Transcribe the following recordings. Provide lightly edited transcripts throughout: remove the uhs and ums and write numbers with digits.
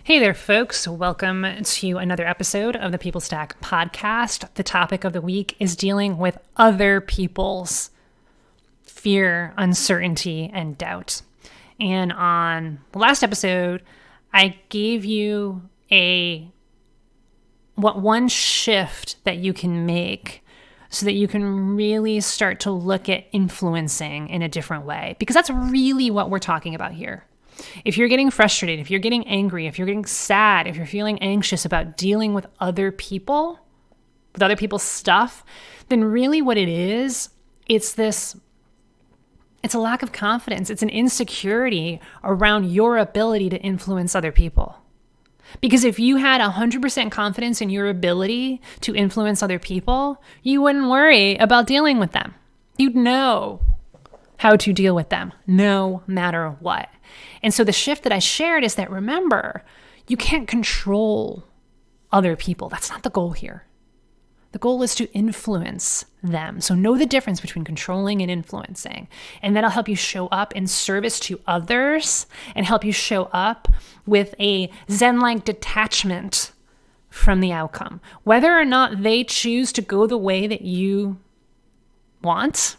Hey there, folks. Welcome to another episode of the People Stack podcast. The topic of the week is dealing with other people's fear, uncertainty, and doubt. And on the last episode, I gave you one shift that you can make so that you can really start to look at influencing in a different way, because that's really what we're talking about here. If you're getting frustrated, if you're getting angry, if you're getting sad, if you're feeling anxious about dealing with other people, with other people's stuff, then really what it is, it's a lack of confidence. It's an insecurity around your ability to influence other people. Because if you had 100% confidence in your ability to influence other people, you wouldn't worry about dealing with them. You'd know how to deal with them no matter what. And so the shift that I shared is that, remember, you can't control other people. That's not the goal here. The goal is to influence them. So know the difference between controlling and influencing. And that'll help you show up in service to others and help you show up with a Zen-like detachment from the outcome. Whether or not they choose to go the way that you want,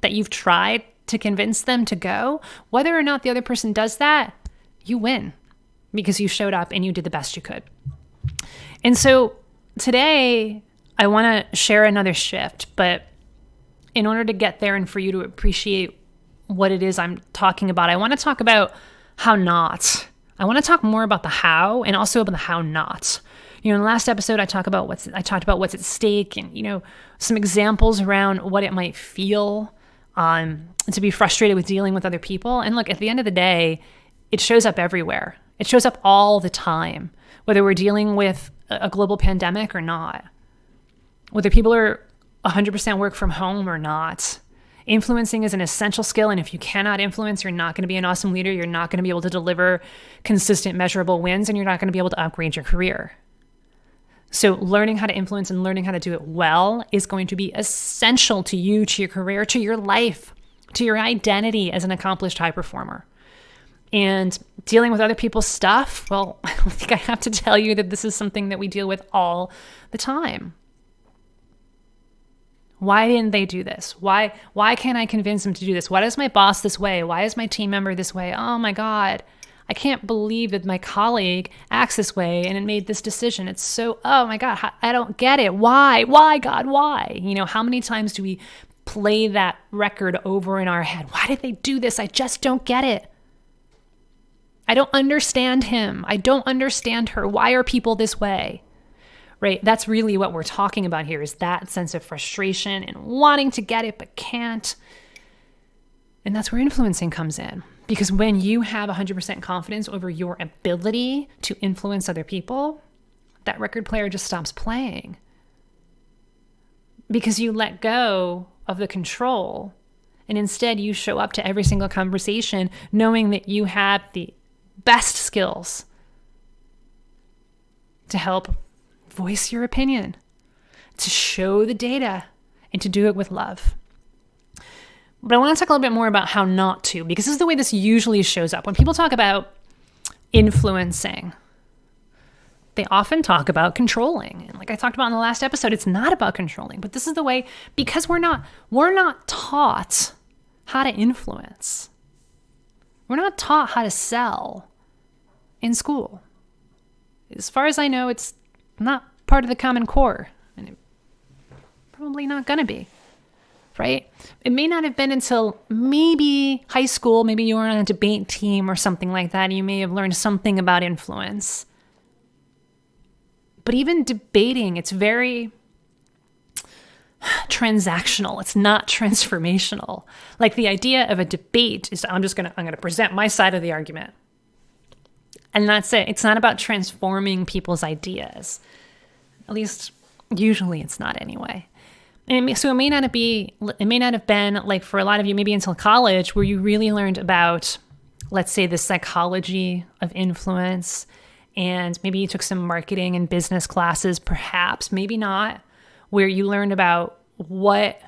that you've tried to convince them to go, whether or not the other person does that, you win because you showed up and you did the best you could. And so today I want to share another shift, but in order to get there and for you to appreciate what it is I'm talking about, I want to talk about how not. I want to talk more about the how and also about the how not. In the last episode, I talked about what's at stake and, some examples around what it might feel to be frustrated with dealing with other people. And look, at the end of the day, it shows up everywhere. It shows up all the time, whether we're dealing with a global pandemic or not, whether people are 100% work from home or not. Influencing is an essential skill. And if you cannot influence, you're not going to be an awesome leader. You're not going to be able to deliver consistent, measurable wins, and you're not going to be able to upgrade your career. So learning how to influence and learning how to do it well is going to be essential to you, to your career, to your life, to your identity as an accomplished high performer. And dealing with other people's stuff, well, I don't think I have to tell you that this is something that we deal with all the time. Why didn't they do this? Why can't I convince them to do this? Why is my boss this way? Why is my team member this way? Oh my God. I can't believe that my colleague acts this way and it made this decision. It's so, oh my God, I don't get it. Why? Why, God, why? How many times do we play that record over in our head? Why did they do this? I just don't get it. I don't understand him. I don't understand her. Why are people this way? Right? That's really what we're talking about here, is that sense of frustration and wanting to get it but can't. And that's where influencing comes in. Because when you have 100% confidence over your ability to influence other people, that record player just stops playing. Because you let go of the control, and instead you show up to every single conversation knowing that you have the best skills to help voice your opinion, to show the data, and to do it with love. But I want to talk a little bit more about how not to, because this is the way this usually shows up. When people talk about influencing, they often talk about controlling. And like I talked about in the last episode, it's not about controlling, but this is the way, because we're not taught how to influence. We're not taught how to sell in school. As far as I know, it's not part of the Common Core, and it's probably not going to be. Right? It may not have been until maybe high school, maybe you were on a debate team or something like that, and you may have learned something about influence. But even debating, it's very transactional. It's not transformational. Like the idea of a debate is I'm going to present my side of the argument. And that's it. It's not about transforming people's ideas. At least usually it's not anyway. And so it may not have been like for a lot of you, maybe until college, where you really learned about, let's say, the psychology of influence, and maybe you took some marketing and business classes, perhaps, maybe not, where you learned about what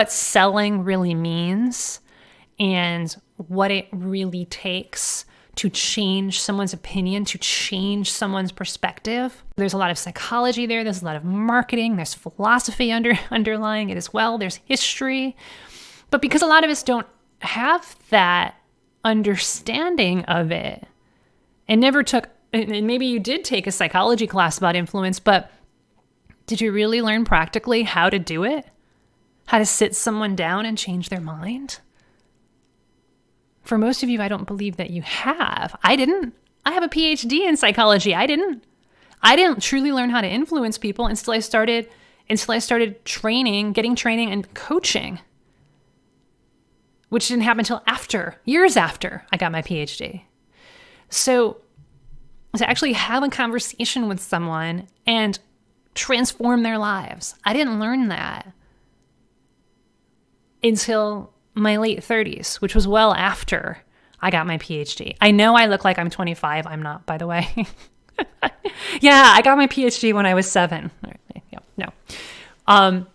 selling really means and what it really takes to change someone's opinion, to change someone's perspective. There's a lot of psychology there. There's a lot of marketing. There's philosophy underlying it as well. There's history. But because a lot of us don't have that understanding of it and never took, and maybe you did take a psychology class about influence, but did you really learn practically how to do it? How to sit someone down and change their mind? For most of you, I don't believe that you have. I didn't. I have a PhD in psychology. I didn't truly learn how to influence people until I started training, getting training and coaching, which didn't happen until years after I got my PhD. So to actually have a conversation with someone and transform their lives, I didn't learn that until my late 30s, which was well after I got my PhD. I know I look like I'm 25. I'm not, by the way. Yeah, I got my PhD when I was 7. Yeah, no.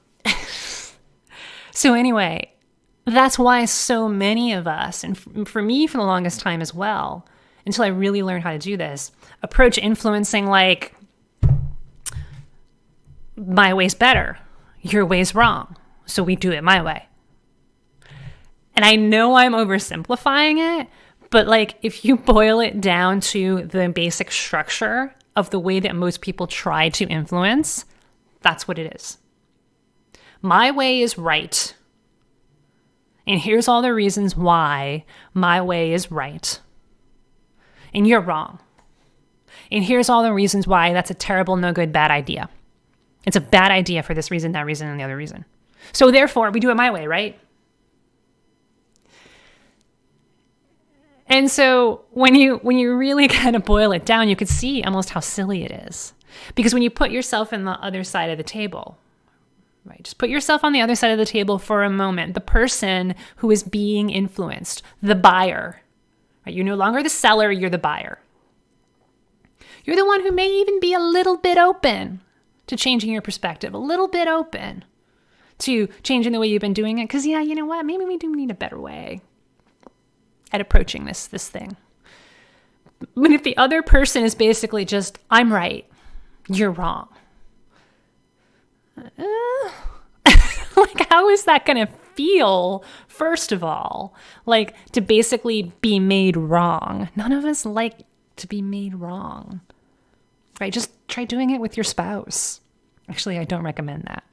So anyway, that's why so many of us, and for me for the longest time as well, until I really learned how to do this, approach influencing like, my way's better, your way's wrong, so we do it my way. And I know I'm oversimplifying it, but like if you boil it down to the basic structure of the way that most people try to influence, that's what it is. My way is right. And here's all the reasons why my way is right. And you're wrong. And here's all the reasons why that's a terrible, no good, bad idea. It's a bad idea for this reason, that reason, and the other reason. So therefore, we do it my way, right? And so when you really kind of boil it down, you could see almost how silly it is. Because when you put yourself in the other side of the table, right? Just put yourself on the other side of the table for a moment. The person who is being influenced, the buyer, right? You're no longer the seller, you're the buyer. You're the one who may even be a little bit open to changing your perspective, a little bit open to changing the way you've been doing it. Because, yeah, you know what? Maybe we do need a better way at approaching this thing. But if the other person is basically just, I'm right, you're wrong. Like, how is that going to feel, first of all? Like, to basically be made wrong. None of us like to be made wrong. Right? Just try doing it with your spouse. Actually, I don't recommend that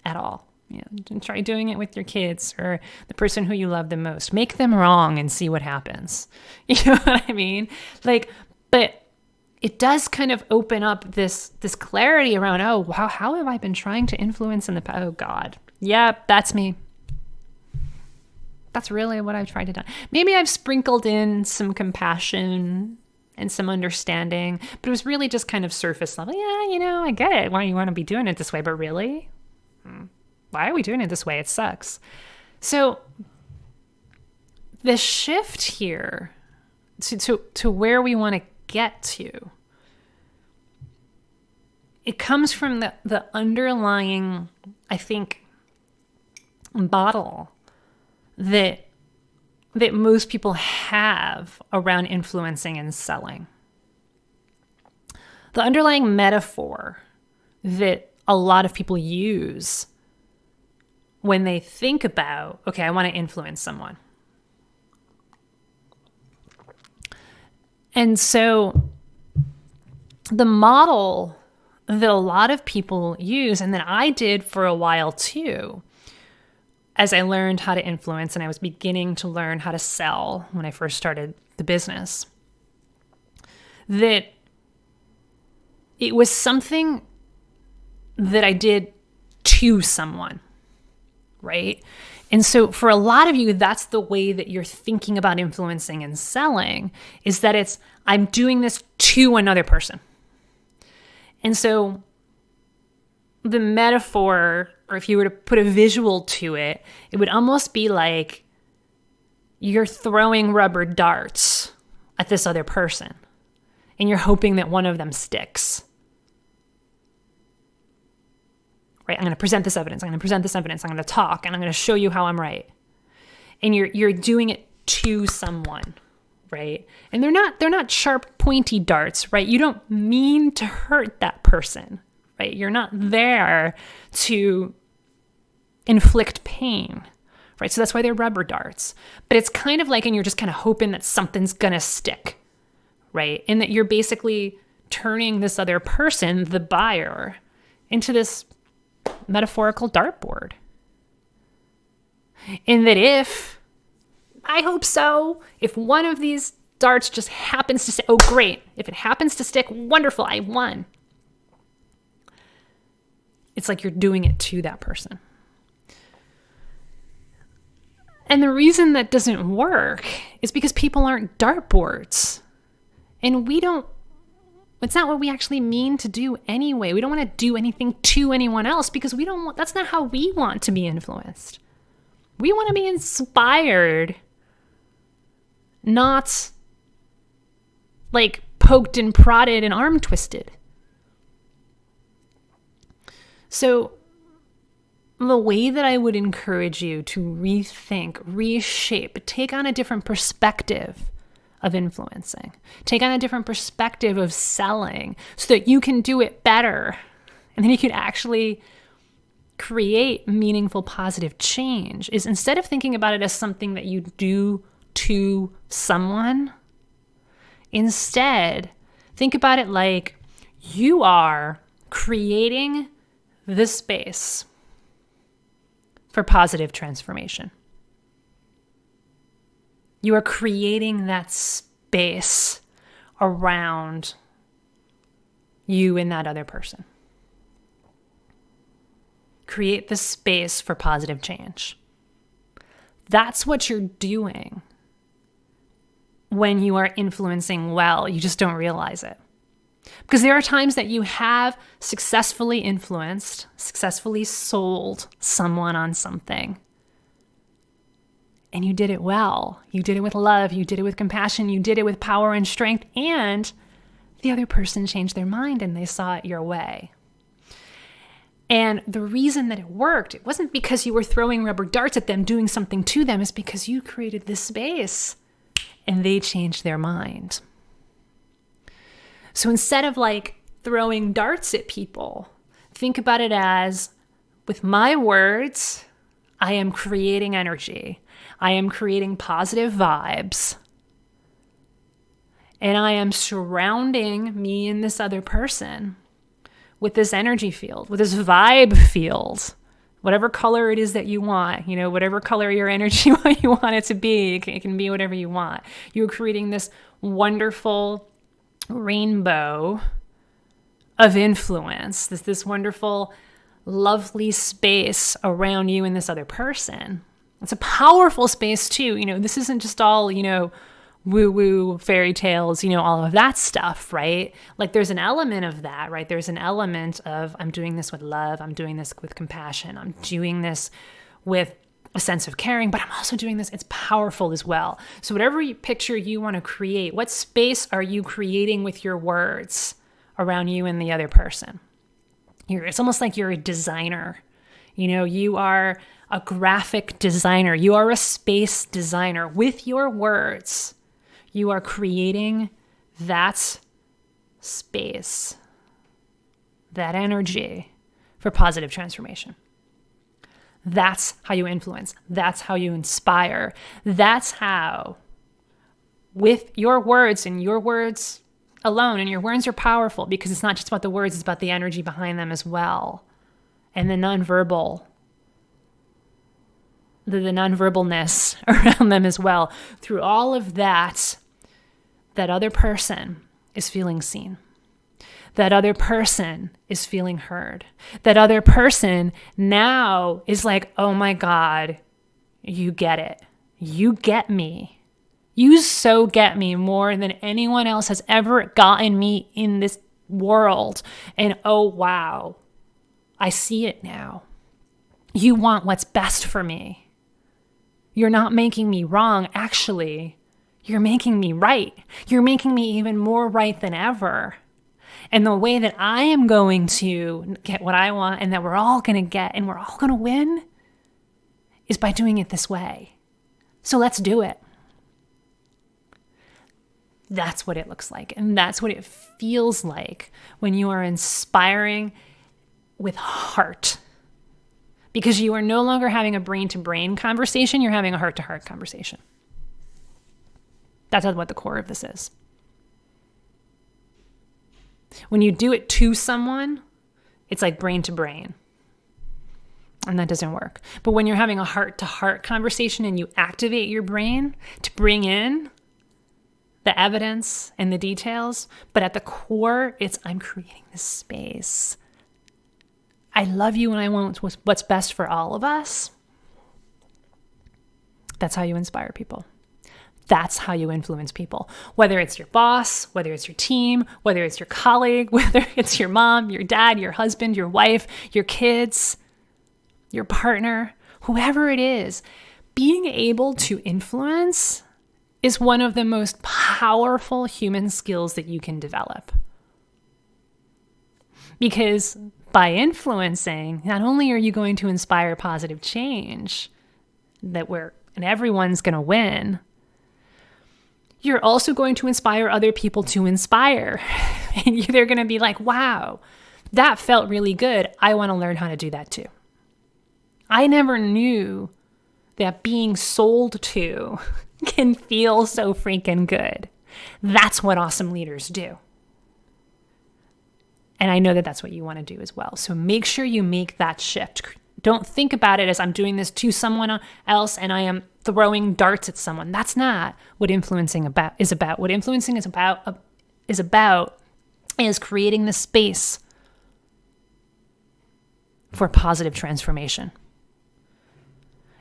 at all. You know, try doing it with your kids or the person who you love the most. Make them wrong and see what happens. You know what I mean? Like, but it does kind of open up this clarity around, oh, wow, how have I been trying to influence in the past? Oh, God. Yeah, that's me. That's really what I've tried to do. Maybe I've sprinkled in some compassion and some understanding, but it was really just kind of surface level. Yeah, you know, I get it. Why you want to be doing it this way, but really? Why are we doing it this way? It sucks. So the shift here to where we want to get to, it comes from the underlying, I think, model that most people have around influencing and selling. The underlying metaphor that a lot of people use when they think about, okay, I want to influence someone. And so the model that a lot of people use, and that I did for a while too, as I learned how to influence and I was beginning to learn how to sell when I first started the business, that it was something that I did to someone, right? And so for a lot of you, that's the way that you're thinking about influencing and selling, is that it's, I'm doing this to another person. And so the metaphor, or if you were to put a visual to it, it would almost be like you're throwing rubber darts at this other person and you're hoping that one of them sticks. Right? I'm going to present this evidence. I'm going to present this evidence. I'm going to talk and I'm going to show you how I'm right. And you're doing it to someone, right? And they're not sharp, pointy darts, right? You don't mean to hurt that person, right? You're not there to inflict pain, right? So that's why they're rubber darts. But it's kind of like, and you're just kind of hoping that something's gonna stick, right? And that you're basically turning this other person, the buyer, into this metaphorical dartboard. And that if, I hope so, if one of these darts just happens to stick, oh great, if it happens to stick, wonderful, I won. It's like you're doing it to that person. And the reason that doesn't work is because people aren't dartboards. And it's not what we actually mean to do anyway. We don't want to do anything to anyone else because that's not how we want to be influenced. We want to be inspired, not like poked and prodded and arm twisted. So the way that I would encourage you to rethink, reshape, take on a different perspective of influencing, take on a different perspective of selling so that you can do it better. And then you can actually create meaningful, positive change is instead of thinking about it as something that you do to someone, instead think about it like you are creating the space for positive transformation. You are creating that space around you and that other person. Create the space for positive change. That's what you're doing when you are influencing well. You just don't realize it. Because there are times that you have successfully influenced, successfully sold someone on something. And you did it well. You did it with love. You did it with compassion. You did it with power and strength. And the other person changed their mind and they saw it your way. And the reason that it worked, it wasn't because you were throwing rubber darts at them, doing something to them. It's because you created this space and they changed their mind. So instead of like throwing darts at people, think about it as, with my words, I am creating energy. I am creating positive vibes. And I am surrounding me and this other person with this energy field, with this vibe field, whatever color it is that you want, whatever color your energy you want it to be, it can be whatever you want. You're creating this wonderful rainbow of influence, this wonderful, lovely space around you and this other person. It's a powerful space too. This isn't just all, woo-woo fairy tales, all of that stuff, right? Like there's an element of that, right? There's an element of, I'm doing this with love. I'm doing this with compassion. I'm doing this with a sense of caring, but I'm also doing this. It's powerful as well. So whatever picture you want to create, what space are you creating with your words around you and the other person? It's almost like you're a designer. You are a graphic designer. You are a space designer. With your words, you are creating that space, that energy for positive transformation. That's how you influence. That's how you inspire. That's how, with your words and your words alone, and your words are powerful because it's not just about the words, it's about the energy behind them as well. And the nonverbalness around them as well. Through all of that, that other person is feeling seen. That other person is feeling heard. That other person now is like, oh my God, you get it. You get me. You so get me more than anyone else has ever gotten me in this world. And oh wow, I see it now. You want what's best for me. You're not making me wrong. Actually, you're making me right. You're making me even more right than ever. And the way that I am going to get what I want and that we're all going to get and we're all going to win is by doing it this way. So let's do it. That's what it looks like. And that's what it feels like when you are inspiring with heart. Because you are no longer having a brain-to-brain conversation, you're having a heart-to-heart conversation. That's what the core of this is. When you do it to someone, it's like brain-to-brain. And that doesn't work. But when you're having a heart-to-heart conversation and you activate your brain to bring in the evidence and the details, but at the core, it's I'm creating this space. I love you and I want what's best for all of us. That's how you inspire people. That's how you influence people. Whether it's your boss, whether it's your team, whether it's your colleague, whether it's your mom, your dad, your husband, your wife, your kids, your partner, whoever it is, being able to influence is one of the most powerful human skills that you can develop. Because by influencing, not only are you going to inspire positive change and everyone's going to win, you're also going to inspire other people to inspire. And they're going to be like, wow, that felt really good. I want to learn how to do that too. I never knew that being sold to can feel so freaking good. That's what awesome leaders do. And I know that that's what you want to do as well. So make sure you make that shift. Don't think about it as I'm doing this to someone else and I am throwing darts at someone. That's not what influencing is about. What influencing is creating the space for positive transformation.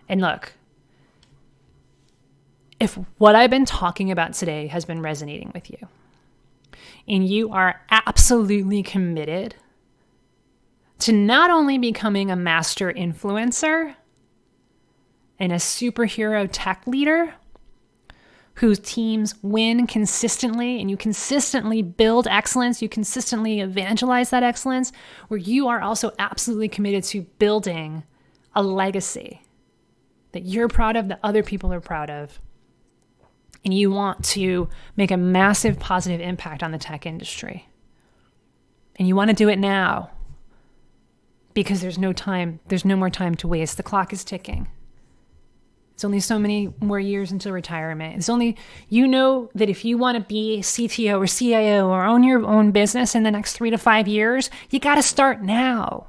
And look, if what I've been talking about today has been resonating with you, and you are absolutely committed to not only becoming a master influencer and a superhero tech leader whose teams win consistently and you consistently build excellence, you consistently evangelize that excellence, where you are also absolutely committed to building a legacy that you're proud of, that other people are proud of, and you want to make a massive positive impact on the tech industry. And you want to do it now because there's no more time to waste. The clock is ticking. It's only so many more years until retirement. It's only, that if you want to be CTO or CIO or own your own business in the next 3 to 5 years, you got to start now.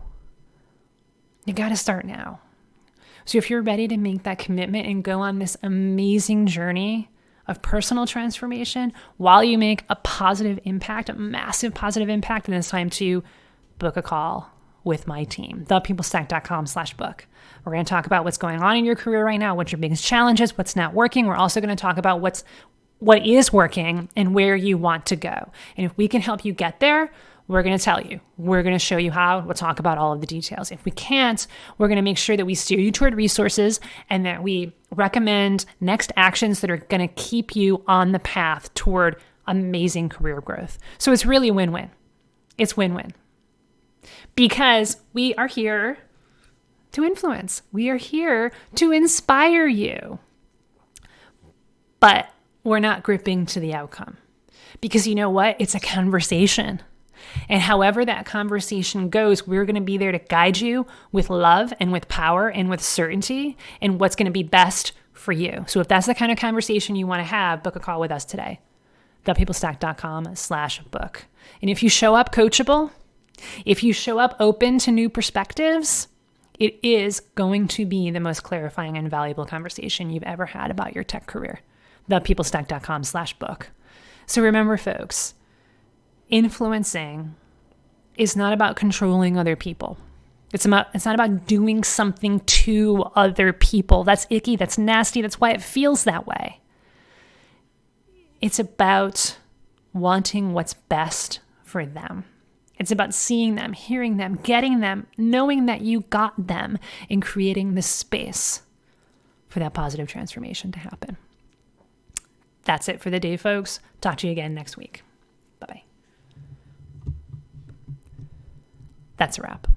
You got to start now. So if you're ready to make that commitment and go on this amazing journey of personal transformation while you make a positive impact, a massive positive impact, then it's time to book a call with my team, thepeoplestack.com/book. We're going to talk about what's going on in your career right now, what's your biggest challenges, what's not working. We're also going to talk about what is working and where you want to go. And if we can help you get there, we're going to tell you. We're going to show you how. We'll talk about all of the details. If we can't, we're going to make sure that we steer you toward resources and that we recommend next actions that are going to keep you on the path toward amazing career growth. So it's really win-win. It's win-win. Because we are here to influence. We are here to inspire you. But we're not gripping to the outcome. Because you know what? It's a conversation. And however that conversation goes, we're going to be there to guide you with love and with power and with certainty and what's going to be best for you. So if that's the kind of conversation you want to have, book a call with us today. thepeoplestack.com/book. And if you show up coachable, if you show up open to new perspectives, it is going to be the most clarifying and valuable conversation you've ever had about your tech career. thepeoplestack.com/book. So remember, folks, influencing is not about controlling other people. It's not about doing something to other people. That's icky. That's nasty. That's why it feels that way. It's about wanting what's best for them. It's about seeing them, hearing them, getting them, knowing that you got them, and creating the space for that positive transformation to happen. That's it for the day, folks. Talk to you again next week. Bye-bye. That's a wrap.